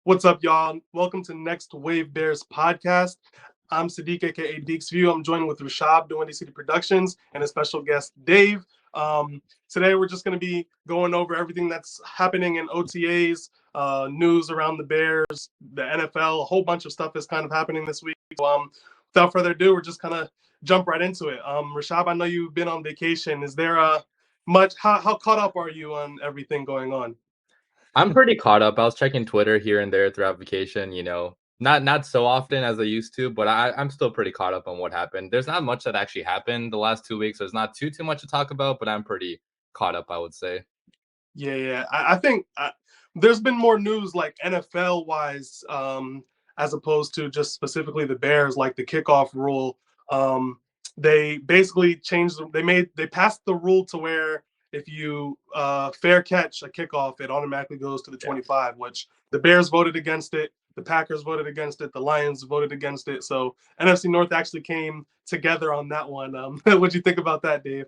What's up, y'all? Welcome to Next Wave Bears podcast. I'm Sadiq, aka DeeksView. I'm joined with Rashab, DWCProdz, and a special guest, Dave. Today, we're just going to be going over everything that's happening in OTAs, news around the Bears, the NFL. A whole bunch of stuff is kind of happening this week. Without further ado, we're just going to jump right into it. Rashab, I know you've been on vacation. Is there how caught up are you on everything going on? I'm pretty caught up. I was checking Twitter here and there throughout vacation, not so often as I used to, but I'm still pretty caught up on what happened. There's not much that actually happened the last 2 weeks. There's not too much to talk about, but I'm pretty caught up, I would say. Yeah. I think there's been more news like NFL wise, as opposed to just specifically the Bears, like the kickoff rule. They basically changed. They passed the rule to where if you fair catch a kickoff, it automatically goes to the 25. Which the Bears voted against it. The Packers voted against it. The Lions voted against it. So NFC North actually came together on that one. What do you think about that, Dave?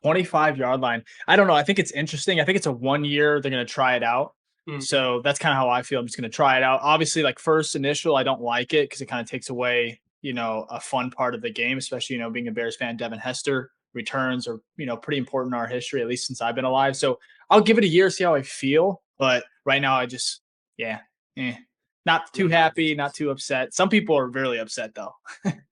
25-yard line. I don't know. I think it's interesting. I think it's a 1 year. They're going to try it out. So that's kind of how I feel. I'm just going to try it out. Obviously, like first initial, I don't like it because it kind of takes away, a fun part of the game, especially, being a Bears fan. Devin Hester returns are, pretty important in our history, at least since I've been alive. So I'll give it a year, see how I feel. But right now, I just, not too happy, not too upset. Some people are really upset though.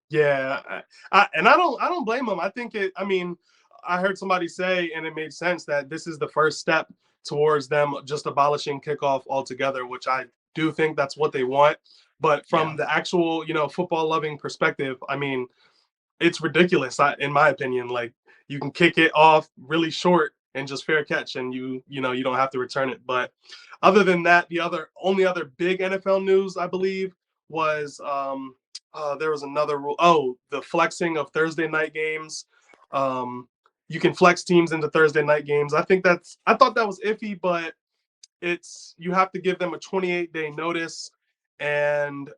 Yeah, I don't blame them. I think I heard somebody say, and it made sense, that this is the first step towards them just abolishing kickoff altogether, which I do think that's what they want. But from the actual, football loving perspective, it's ridiculous, in my opinion. Like, you can kick it off really short and just fair catch, and you don't have to return it. But other than that, the only other big NFL news, I believe, was there was another rule. Oh, the flexing of Thursday night games. You can flex teams into Thursday night games. I thought that was iffy, but you have to give them a 28-day notice, and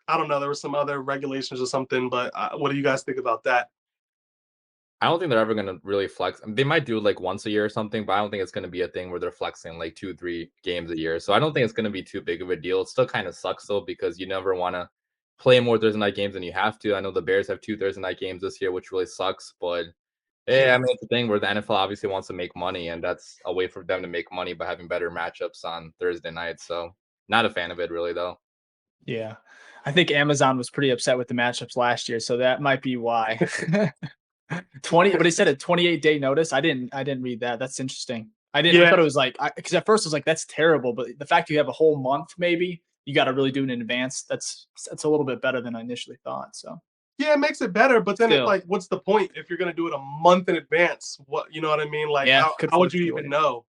I don't know, there were some other regulations or something, but what do you guys think about that? I don't think they're ever going to really flex. They might do like once a year or something, but I don't think it's going to be a thing where they're flexing like 2-3 games a year. So I don't think it's going to be too big of a deal. It still kind of sucks though, because you never want to play more Thursday night games than you have to. I know the Bears have 2 Thursday night games this year, which really sucks, but yeah, it's a thing where the NFL obviously wants to make money, and that's a way for them to make money by having better matchups on Thursday night. So not a fan of it really though. Yeah. I think Amazon was pretty upset with the matchups last year, so that might be why. 20, but he said a 28-day notice. I didn't read that. That's interesting. I thought it was like, because at first I was like, that's terrible. But the fact you have a whole month, maybe you got to really do it in advance. That's a little bit better than I initially thought. So yeah, it makes it better. But then it's like, what's the point if you're gonna do it a month in advance? What, you know what I mean? Like, how would you even know?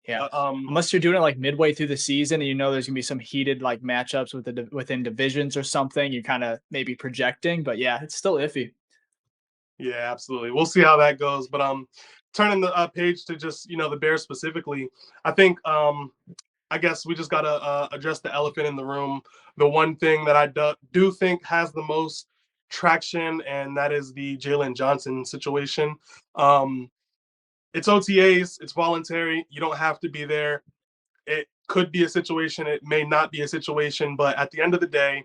Yeah, unless you're doing it like midway through the season, and there's gonna be some heated like matchups within divisions or something. You're kind of maybe projecting, but yeah, it's still iffy. Yeah, absolutely. We'll see how that goes. But turning the page to just the Bears specifically, I think I guess we just gotta address the elephant in the room. The one thing that I do think has the most traction, and that is the Jalen Johnson situation. It's OTAs. It's voluntary. You don't have to be there. It could be a situation. It may not be a situation. But at the end of the day,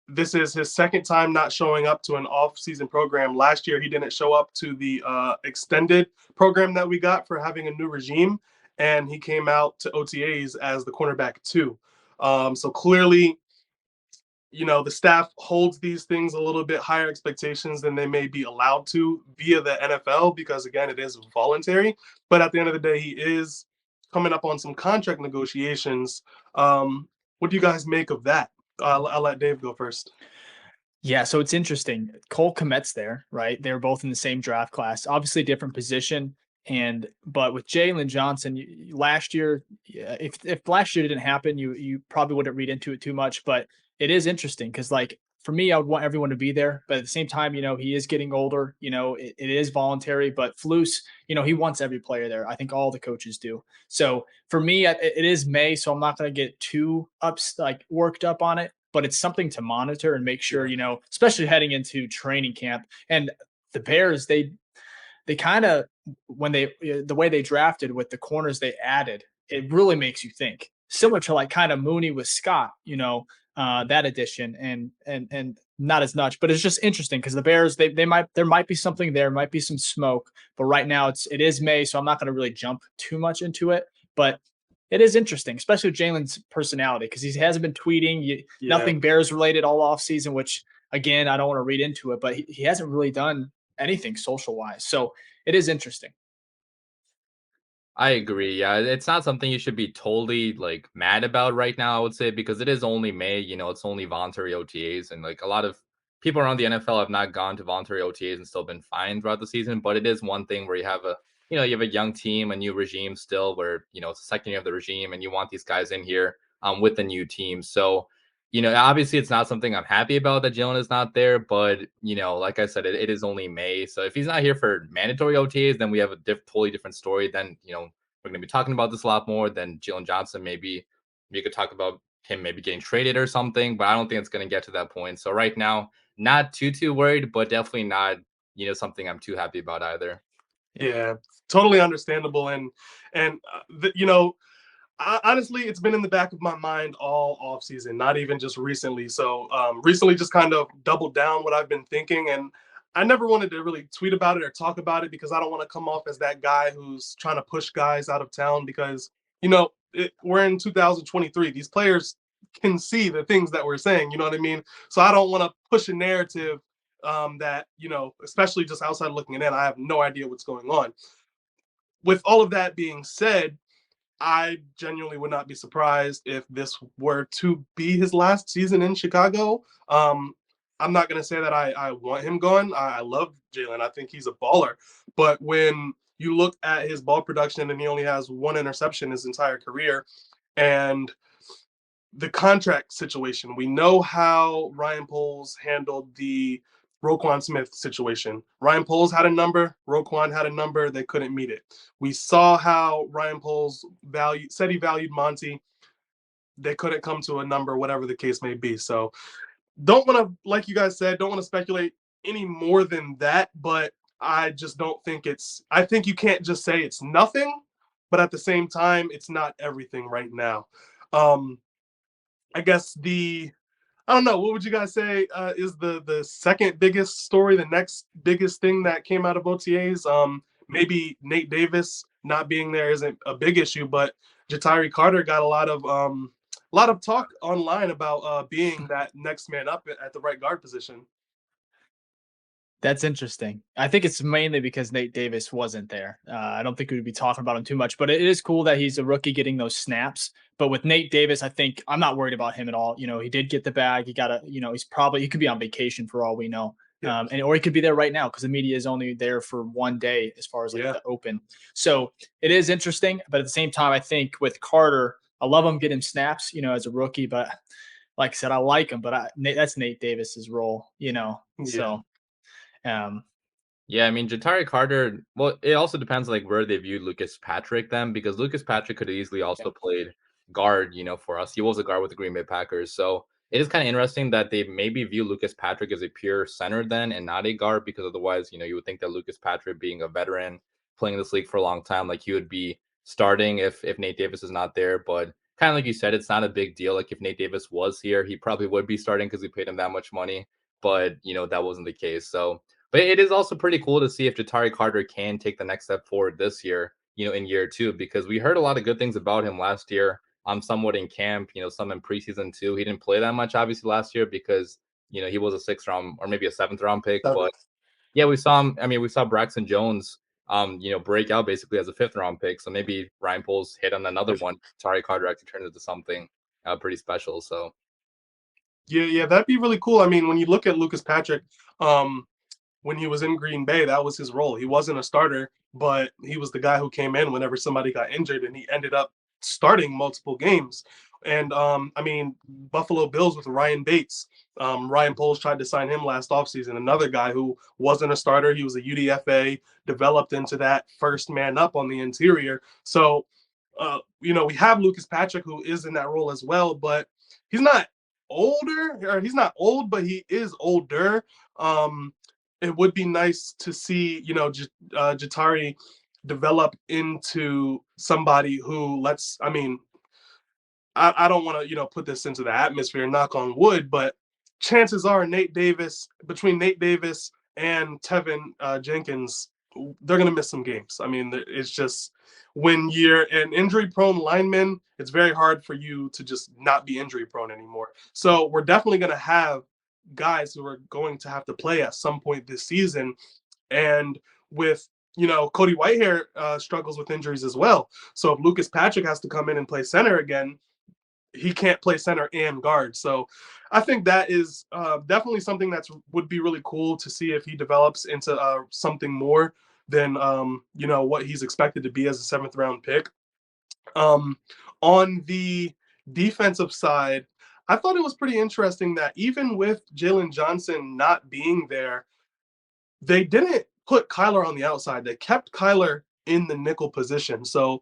this is his second time not showing up to an off-season program. Last year, he didn't show up to the extended program that we got for having a new regime, and he came out to OTAs as the cornerback too. So clearly, the staff holds these things a little bit higher expectations than they may be allowed to via the NFL, because again, it is voluntary. But at the end of the day, he is coming up on some contract negotiations. What do you guys make of that? I'll let Dave go first. Yeah, so it's interesting. Cole Kmet's there, right? They're both in the same draft class, obviously different position. But with Jalen Johnson, last year, if last year didn't happen, you probably wouldn't read into it too much. But it is interesting because, like, for me, I would want everyone to be there. But at the same time, he is getting older. It is voluntary. But Flus, he wants every player there. I think all the coaches do. So for me, it is May, so I'm not going to get too worked up on it. But it's something to monitor and make sure, especially heading into training camp. And the Bears, they kind of, the way they drafted with the corners they added, it really makes you think. similar to like kind of Mooney with Scott, that addition and not as much, but it's just interesting because the Bears, there might be something there, might be some smoke, but right now it is May, so I'm not going to really jump too much into it, but it is interesting, especially with Jalen's personality because he hasn't been tweeting nothing Bears related all off season, which again, I don't want to read into it, but he hasn't really done anything social wise. So it is interesting. I agree. Yeah, it's not something you should be totally like mad about right now, I would say, because it is only May, it's only voluntary OTAs, and like a lot of people around the NFL have not gone to voluntary OTAs and still been fine throughout the season. But it is one thing where you have a young team, a new regime still, where it's the second year of the regime, and you want these guys in here with the new team. So obviously it's not something I'm happy about that Jalen is not there, but like I said, it is only May. So if he's not here for mandatory OTAs, then we have a totally different story. Then, we're going to be talking about this a lot more. Then Jalen Johnson, maybe we could talk about him maybe getting traded or something, but I don't think it's going to get to that point. So right now, not too worried, but definitely not, something I'm too happy about either. Yeah, totally understandable. Honestly, it's been in the back of my mind all off season, not even just recently. So recently just kind of doubled down what I've been thinking. And I never wanted to really tweet about it or talk about it because I don't want to come off as that guy who's trying to push guys out of town because, we're in 2023. These players can see the things that we're saying, you know what I mean? So I don't want to push a narrative that, especially just outside looking in, I have no idea what's going on. With all of that being said, I genuinely would not be surprised if this were to be his last season in Chicago. I'm not going to say that I want him gone. I love Jalen. I think he's a baller. But when you look at his ball production and he only has one interception his entire career, and the contract situation, we know how Ryan Poles handled the Roquan Smith situation. Ryan Poles had a number, Roquan had a number, they couldn't meet it. We saw how Ryan Poles said he valued Monty. They couldn't come to a number, whatever the case may be. So don't want to, like you guys said, don't want to speculate any more than that, but I just don't think I think you can't just say it's nothing, but at the same time, it's not everything right now. I guess I don't know. What would you guys say is the second biggest story, the next biggest thing that came out of OTAs? Maybe Nate Davis not being there isn't a big issue, but Ja'Tyre Carter got a lot of talk online about being that next man up at the right guard position. That's interesting. I think it's mainly because Nate Davis wasn't there. I don't think we would be talking about him too much, but it is cool that he's a rookie getting those snaps. But with Nate Davis, I think I'm not worried about him at all. He did get the bag. He got he could be on vacation for all we know. Yeah. Or he could be there right now because the media is only there for one day as far as the open. So it is interesting. But at the same time, I think with Carter, I love him getting snaps, as a rookie. But like I said, I like him, but that's Nate Davis's role, so. Yeah, I mean, Ja'Tyre Carter, well, it also depends like where they viewed Lucas Patrick then, because Lucas Patrick could have easily also played guard, for us. He was a guard with the Green Bay Packers. So it is kind of interesting that they maybe view Lucas Patrick as a pure center then and not a guard, because otherwise, you would think that Lucas Patrick, being a veteran, playing this league for a long time, like he would be starting if Nate Davis is not there. But kind of like you said, it's not a big deal. Like if Nate Davis was here, he probably would be starting because we paid him that much money. But, that wasn't the case. So, but it is also pretty cool to see if Ja'Tyre Carter can take the next step forward this year, in year two, because we heard a lot of good things about him last year. Somewhat in camp, some in preseason too. He didn't play that much, obviously, last year because, he was a 6th round or maybe a 7th round pick. But yeah, we saw him. I mean, we saw Braxton Jones, break out basically as a 5th round pick. So maybe Ryan Poles hit on another one. Ja'Tyre Carter actually turned into something pretty special. So. Yeah, that'd be really cool. I mean, when you look at Lucas Patrick, when he was in Green Bay, that was his role. He wasn't a starter, but he was the guy who came in whenever somebody got injured, and he ended up starting multiple games. And I mean, Buffalo Bills with Ryan Bates. Ryan Poles tried to sign him last offseason, another guy who wasn't a starter. He was a UDFA, developed into that first man up on the interior. So, we have Lucas Patrick, who is in that role as well, but he's not older, or he's not old, but he is older. It would be nice to see, Ja'Tyre develop into somebody who I don't want to, put this into the atmosphere, knock on wood, but chances are between Nate Davis and Tevin Jenkins, they're going to miss some games. I mean, it's just when you're an injury-prone lineman, it's very hard for you to just not be injury-prone anymore. So we're definitely going to have guys who are going to have to play at some point this season. And with, Cody Whitehair struggles with injuries as well. So if Lucas Patrick has to come in and play center again, he can't play center and guard. So I think that is definitely something that would be really cool to see if he develops into something more than, what he's expected to be as a 7th round pick. On the defensive side, I thought it was pretty interesting that even with Jalen Johnson not being there, they didn't put Kyler on the outside. They kept Kyler in the nickel position. So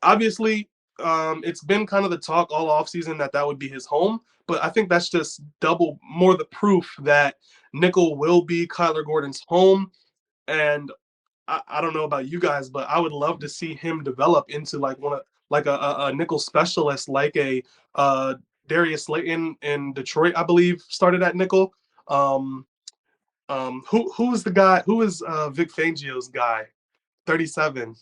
obviously, it's been kind of the talk all offseason that would be his home, but I think that's just double more the proof that nickel will be Kyler Gordon's home. And I don't know about you guys, but I would love to see him develop into like a nickel specialist, like a Darius Slayton in Detroit, I believe, started at nickel. Who's the guy? Who is Vic Fangio's guy? 37.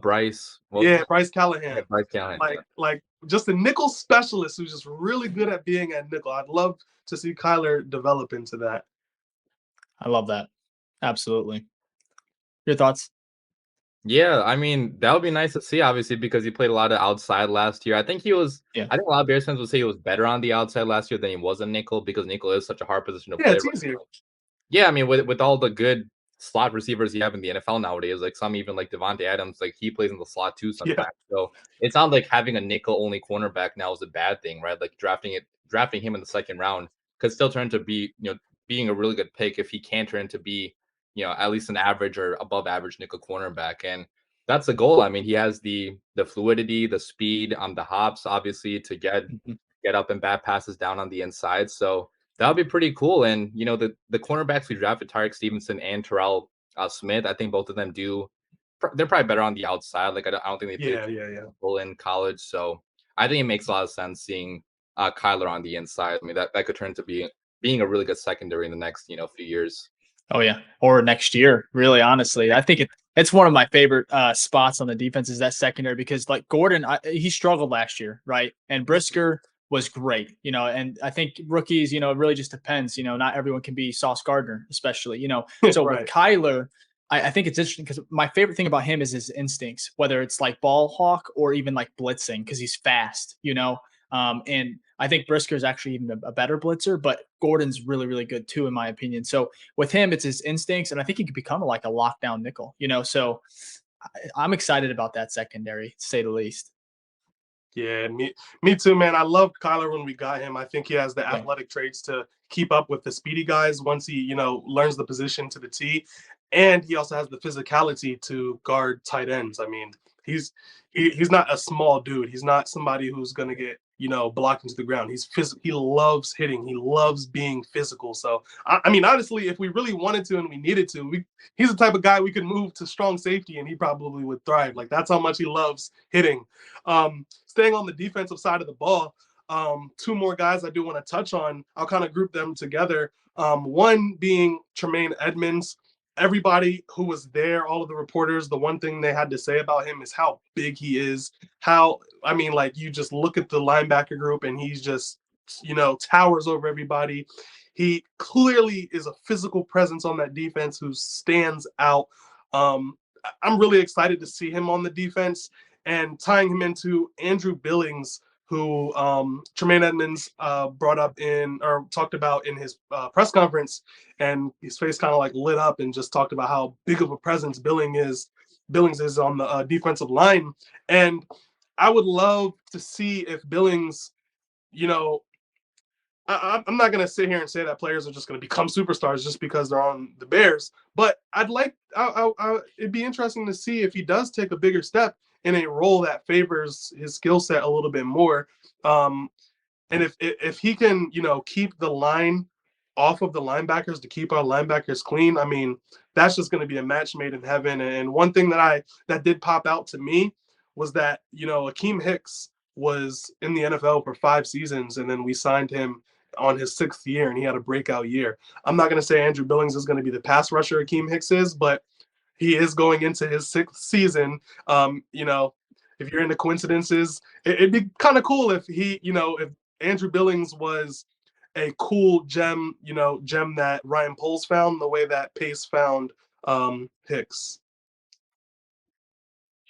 Bryce. Bryce Callahan. Yeah, Bryce Callahan. Like just a nickel specialist who's just really good at being at nickel. I'd love to see Kyler develop into that. I love that. Absolutely. Your thoughts? Yeah, I mean, that would be nice to see, obviously, because he played a lot of outside last year. I think he was, I think a lot of Bears fans would say he was better on the outside last year than he was in nickel, because nickel is such a hard position to play. Yeah, it's easier. Yeah, I mean, with all the good slot receivers you have in the NFL nowadays, like some even like Devontae Adams, like he plays in the slot too sometimes. Yeah. So it's not like having a nickel only cornerback now is a bad thing, right? Like drafting him in the 2nd round could still turn to be, being a really good pick if he can turn to be, at least an average or above average nickel cornerback. And that's the goal. I mean, he has the fluidity, the speed, the hops, obviously, to get up and bad passes down on the inside. So that would be pretty cool. And, the cornerbacks we drafted, Tarek Stevenson and Terrell Smith, I think both of them they're probably better on the outside. Like, I don't think they played in college. So I think it makes a lot of sense seeing Kyler on the inside. I mean, that could turn to being a really good secondary in the next, few years. Oh, yeah. Or next year, really, honestly. I think it's one of my favorite spots on the defense is that secondary, because like Gordon, he struggled last year, right? And Brisker was great, and I think rookies, it really just depends, not everyone can be Sauce Gardner, especially, so right. With Kyler, I think it's interesting because my favorite thing about him is his instincts, whether it's like ball hawk or even like blitzing, because he's fast, and I think Brisker is actually even a better blitzer, but Gordon's really, really good too, in my opinion. So with him, it's his instincts, and I think he could become like a lockdown nickel, so I'm excited about that secondary, to say the least. Yeah, me too, man. I loved Kyler when we got him. I think he has the athletic traits to keep up with the speedy guys once he, learns the position to the T. And he also has the physicality to guard tight ends. I mean, he's not a small dude. He's not somebody who's going to get, blocked into the ground. He loves hitting. He loves being physical. So, I mean, honestly, if we really wanted to and we needed to, he's the type of guy we could move to strong safety and he probably would thrive. Like, that's how much he loves hitting. Staying on the defensive side of the ball, 2 more guys I do want to touch on. I'll kind of group them together. One being Tremaine Edmonds. Everybody who was there, all of the reporters, the one thing they had to say about him is how big he is. You just look at the linebacker group and he's just, towers over everybody. He clearly is a physical presence on that defense who stands out. I'm really excited to see him on the defense, and tying him into Andrew Billings, who Tremaine Edmonds talked about in his press conference, and his face kind of like lit up and just talked about how big of a presence Billings is on the defensive line. And I would love to see if Billings, I'm not going to sit here and say that players are just going to become superstars just because they're on the Bears, but it'd be interesting to see if he does take a bigger step in a role that favors his skill set a little bit more. And if he can, keep the line off of the linebackers to keep our linebackers clean, I mean, that's just going to be a match made in heaven. And one thing that did pop out to me was that, Akeem Hicks was in the NFL for 5 seasons, and then we signed him on his 6th year, and he had a breakout year. I'm not going to say Andrew Billings is going to be the pass rusher Akeem Hicks is, but he is going into his 6th season. You know, if you're into coincidences, it'd be kind of cool if if Andrew Billings was a cool gem, gem that Ryan Poles found the way that Pace found Hicks.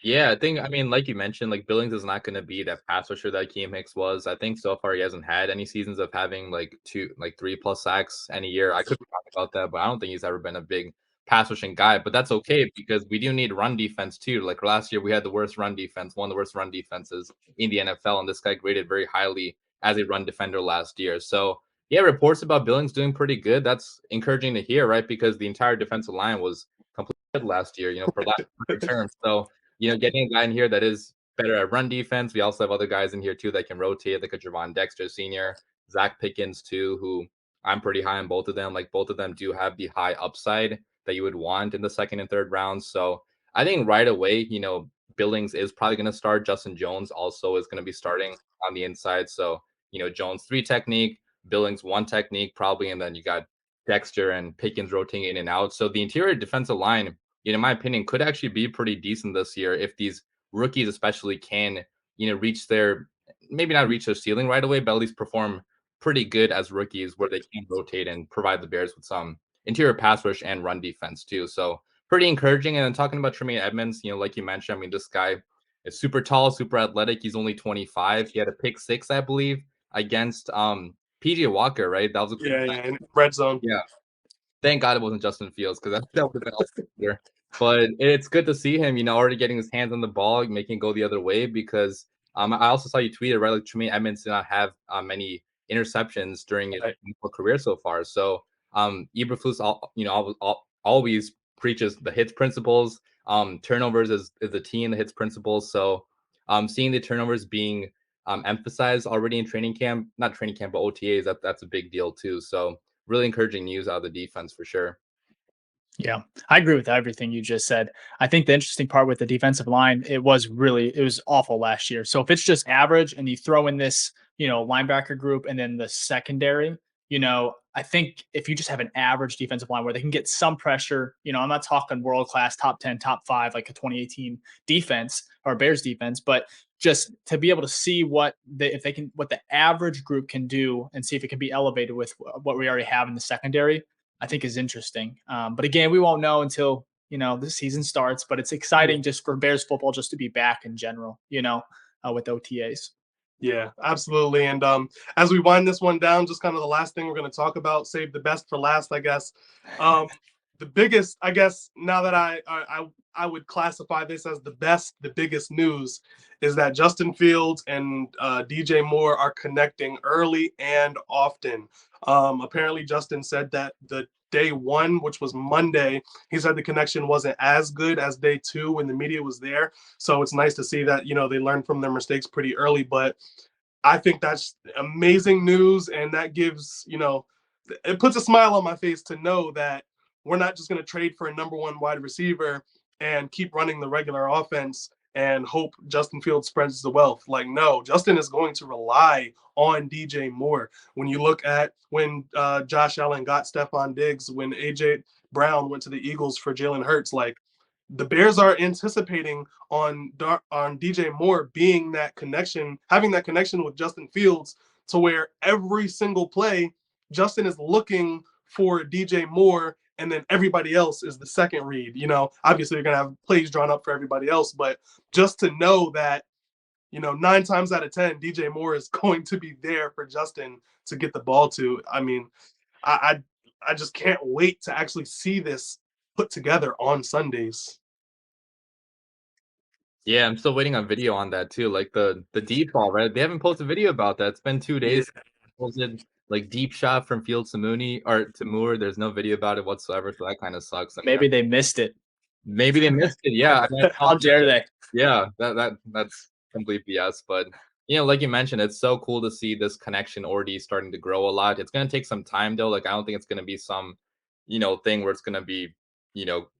Yeah, I mean, like you mentioned, like Billings is not going to be that pass rusher that Akeem Hicks was. I think so far he hasn't had any seasons of having like 3+ sacks any year. I could be wrong about that, but I don't think he's ever been a big pass rushing guy. But that's okay because we do need run defense too. Like last year, we had the worst run defense, one of the worst run defenses in the NFL, and this guy graded very highly as a run defender last year. So yeah, reports about Billings doing pretty good. That's encouraging to hear, right? Because the entire defensive line was completely last year, for lack of a better term. So getting a guy in here that is better at run defense. We also have other guys in here too that can rotate, like a Javon Dexter Sr., Zach Pickens too, who I'm pretty high on both of them. Like both of them do have the high upside that you would want in the second and third rounds. So I think right away, Billings is probably going to start. Justin Jones also is going to be starting on the inside. So, Jones 3 technique, Billings 1 technique probably, and then you got Dexter and Pickens rotating in and out. So the interior defensive line, in my opinion, could actually be pretty decent this year if these rookies especially can, maybe not reach their ceiling right away, but at least perform pretty good as rookies where they can rotate and provide the Bears with some interior pass rush and run defense too. So pretty encouraging. And then talking about Tremaine Edmonds, like you mentioned, I mean, this guy is super tall, super athletic. He's only 25. He had a pick 6, I believe, against PJ Walker, right? That was in red zone. Yeah. Thank God it wasn't Justin Fields because that would have been awesome. But it's good to see him, already getting his hands on the ball, making it go the other way. Because I also saw you tweeted, right? Like Tremaine Edmonds did not have many interceptions during his career so far. So Eberflus, always preaches the hits principles. Turnovers is the team, the hits principles. So seeing the turnovers being emphasized already in training camp, not training camp, but OTAs, that's a big deal too. So really encouraging news out of the defense for sure. Yeah, I agree with everything you just said. I think the interesting part with the defensive line, it was awful last year. So if it's just average and you throw in this, linebacker group and then the secondary, I think if you just have an average defensive line where they can get some pressure, I'm not talking world class, top 10, top 5, like a 2018 defense or Bears defense, but just to be able to see what the average group can do and see if it can be elevated with what we already have in the secondary, I think is interesting. But again, we won't know until, the season starts, but it's exciting just for Bears football just to be back in general, with OTAs. Yeah, absolutely. And as we wind this one down, just kind of the last thing we're going to talk about, save the best for last, I guess. The biggest, I guess, now that I would classify this as the biggest news is that Justin Fields and DJ Moore are connecting early and often. Apparently, Justin said that the day 1, which was Monday, he said the connection wasn't as good as day 2 when the media was there. So it's nice to see that, they learned from their mistakes pretty early. But I think that's amazing news. And that gives, it puts a smile on my face to know that we're not just going to trade for a number 1 wide receiver and keep running the regular offense and hope Justin Fields spreads the wealth. Like, no, Justin is going to rely on DJ Moore. When you look at when Josh Allen got Stephon Diggs, when A.J. Brown went to the Eagles for Jalen Hurts, like the Bears are anticipating on DJ Moore being that connection, having that connection with Justin Fields to where every single play, Justin is looking for DJ Moore and then everybody else is the second read. Obviously you're going to have plays drawn up for everybody else, but just to know that, 9 times out of 10, DJ Moore is going to be there for Justin to get the ball to. I mean, I just can't wait to actually see this put together on Sundays. Yeah, I'm still waiting on video on that too. Like the deep ball, right? They haven't posted video about that. It's been 2 days. Yeah. Posted like deep shot from Fields to Mooney or to Moore. There's no video about it whatsoever, so that kind of sucks. Maybe they missed it. Maybe they missed it. Yeah. I mean, how dare they? Yeah, that's complete BS. But like you mentioned, it's so cool to see this connection already starting to grow a lot. It's gonna take some time though. Like I don't think it's gonna be some, thing where it's gonna be,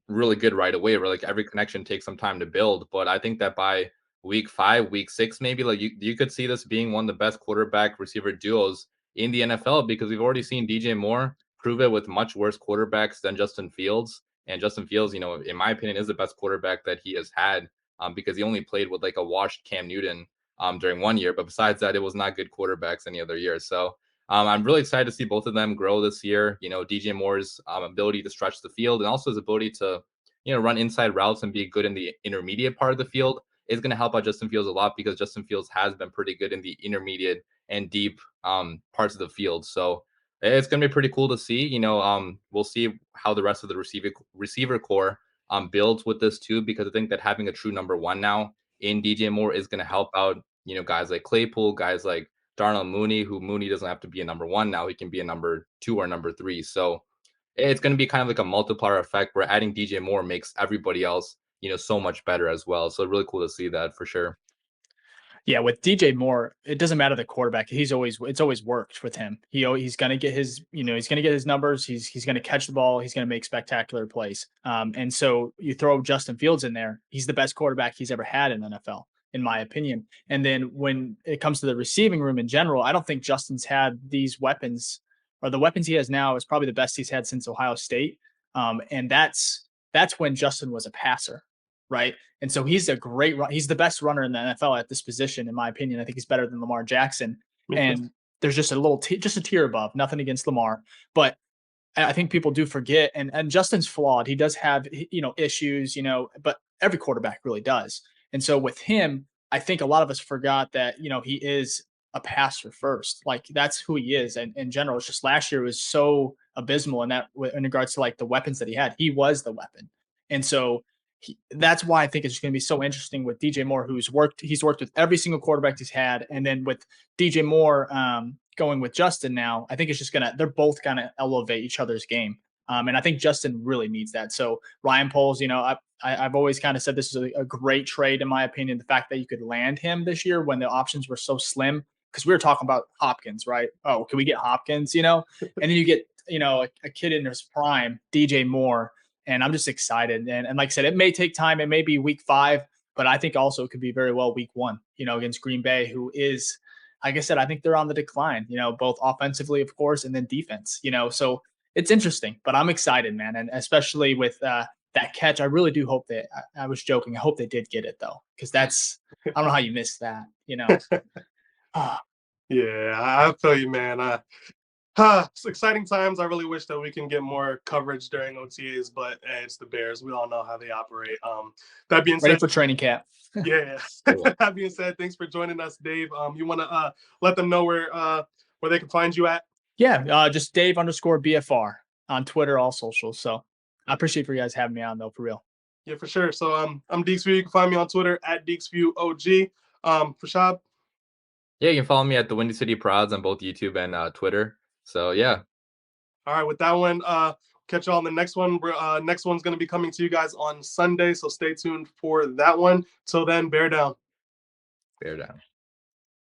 really good right away. Where like every connection takes some time to build. But I think that by week 5, week 6, maybe. Like you could see this being one of the best quarterback receiver duos in the NFL because we've already seen DJ Moore prove it with much worse quarterbacks than Justin Fields. And Justin Fields, in my opinion, is the best quarterback that he has had because he only played with like a washed Cam Newton during one year. But besides that, it was not good quarterbacks any other year. So I'm really excited to see both of them grow this year. DJ Moore's ability to stretch the field and also his ability to, run inside routes and be good in the intermediate part of the field is going to help out Justin Fields a lot because Justin Fields has been pretty good in the intermediate and deep parts of the field. So it's going to be pretty cool to see. We'll see how the rest of the receiver core builds with this too, because I think that having a true number one now in DJ Moore is going to help out, guys like Claypool, guys like Darnell Mooney, who Mooney doesn't have to be a number one now. He can be a number 2 or number 3. So it's going to be kind of like a multiplier effect where adding DJ Moore makes everybody else, so much better as well. So really cool to see that for sure. Yeah, with DJ Moore, it doesn't matter the quarterback. It's always worked with him. He's going to get his, he's going to get his numbers. He's going to catch the ball. He's going to make spectacular plays. And so you throw Justin Fields in there. He's the best quarterback he's ever had in the NFL, in my opinion. And then when it comes to the receiving room in general, I don't think Justin's had these weapons, or the weapons he has now is probably the best he's had since Ohio State. And that's when Justin was a passer, right? And so he's the best runner in the NFL at this position, in my opinion. I think he's better than Lamar Jackson. And there's just just a tier above, nothing against Lamar, but I think people do forget, and Justin's flawed. He does have, issues, but every quarterback really does. And so with him, I think a lot of us forgot that, he is a passer first. Like that's who he is. And in general, it's just last year was so abysmal in regards to like the weapons that he had. He was the weapon. And so that's why I think it's going to be so interesting with DJ Moore, he's worked with every single quarterback he's had. And then with DJ Moore going with Justin now, I think it's just they're both going to elevate each other's game. And I think Justin really needs that. So Ryan Poles, I've always kind of said this is a great trade, in my opinion, the fact that you could land him this year when the options were so slim, because we were talking about Hopkins, right? Oh, can we get Hopkins, and then you get, a kid in his prime, DJ Moore. And I'm just excited. And like I said, it may take time. It may be week 5, but I think also it could be very well week 1, against Green Bay, who is, like I said, I think they're on the decline, both offensively, of course, and then defense, so it's interesting, but I'm excited, man. And especially with that catch, I really do hope that I was joking. I hope they did get it though, because I don't know how you missed that, Yeah, I feel you, man. It's exciting times. I really wish that we can get more coverage during OTAs, but it's the Bears. We all know how they operate. That being said, ready for training camp. Yeah. That being said, thanks for joining us, Dave. You want to let them know where they can find you at? Yeah, just Dave_BFR on Twitter, all socials. So I appreciate for you guys having me on, though, for real. Yeah, for sure. So I'm DeeksView. You can find me on Twitter at DeeksViewOG. Prashad? Yeah, you can follow me at the Windy City Prods on both YouTube and Twitter. So yeah. All right, with that one, catch y'all on the next one. Next one's going to be coming to you guys on Sunday, so stay tuned for that one. Till then, bear down. Bear down.